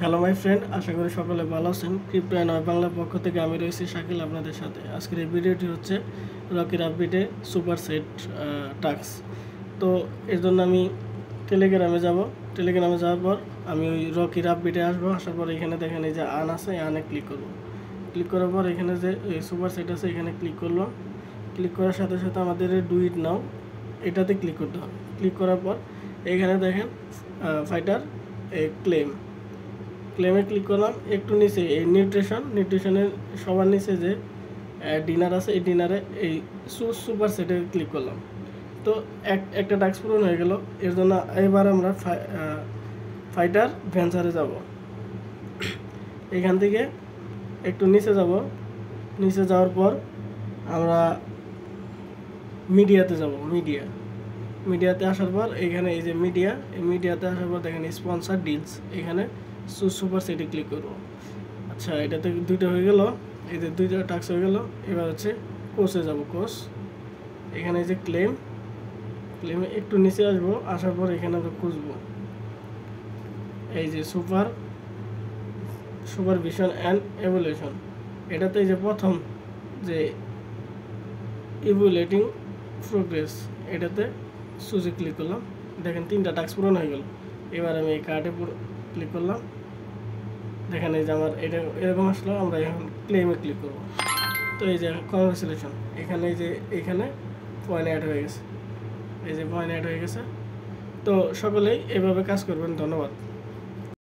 Hello my friend, আশা করি সকলে ভালো আছেন। ক্রিপ্টো অ্যান্ড নয় বাংলার পক্ষ থেকে আমি রয়েছি শাকিল আপনাদের সাথে। আজকের এই ভিডিওটি হচ্ছে রকির আপডেটে সুপার সেট টাস্ক। তো এর জন্য আমি টেলিগ্রামে যাব। টেলিগ্রামে যাওয়ার পর আমি ওই রকির আপডেটে আসবো। আসার পর এখানে দেখেন এই যে আন আছে, আনে ক্লিক করব। ক্লিক করার পর এখানে যে সুপার সেট আছে এখানে ক্লিক করলো। ক্লিক করার সাথে সাথে আমাদের ডু ইট নাও এটাতে ক্লিক করতে হবে। ক্লিক করার পর এখানে দেখেন ফাইটার ক্লেমে ক্লিক করলাম। একটু নিচে এই নিউট্রিশনের সবার নিচে যে ডিনার আছে, এই ডিনারে এই সুপার সেটে ক্লিক করলাম। তো একটা টাস্ক পূরণ হয়ে গেল। এর জন্য এবার আমরা ফাইটার ভেঞ্চারে যাব। এখান থেকে একটু নিচে যাব। নিচে যাওয়ার পর আমরা মিডিয়াতে যাব। মিডিয়াতে আসার পর এখানে এই যে মিডিয়াতে আসার পর দেখেন স্পন্সর ডিলস, এখানে সুপার সেটে ক্লিক করব। আচ্ছা, এটাতে দুইটা হয়ে গেল, এই যে দুইটা টাস্ক হয়ে গেল। এবার হচ্ছে কোর্সে যাব। কোর্স এখানে এই যে ক্লেমে একটু নিচে আসবো। আসার পর এখানে আমরা খুঁজবো এই যে সুপারভিশন অ্যান্ড এভ্যালুয়েশন। এটাতে এই যে প্রথম যে ইভ্যালুয়েটিং প্রোগ্রেস, এটাতে সুজে ক্লিক করলাম। দেখেন 3টা টাস্ক পূরণ হয়ে গেল। এবার আমি এই কার্ডে ক্লিক করলাম। দেখেন এই যে আমার এটা এরকম আসলো। আমরা এখন ক্লেমে ক্লিক করব। তো এই যে কংগ্রেচুলেশন, এখানে পয়েন্ট অ্যাড হয়ে গেছে। এই যে পয়েন্ট অ্যাড হয়ে গেছে। তো সকলেই এভাবে কাজ করবেন। ধন্যবাদ।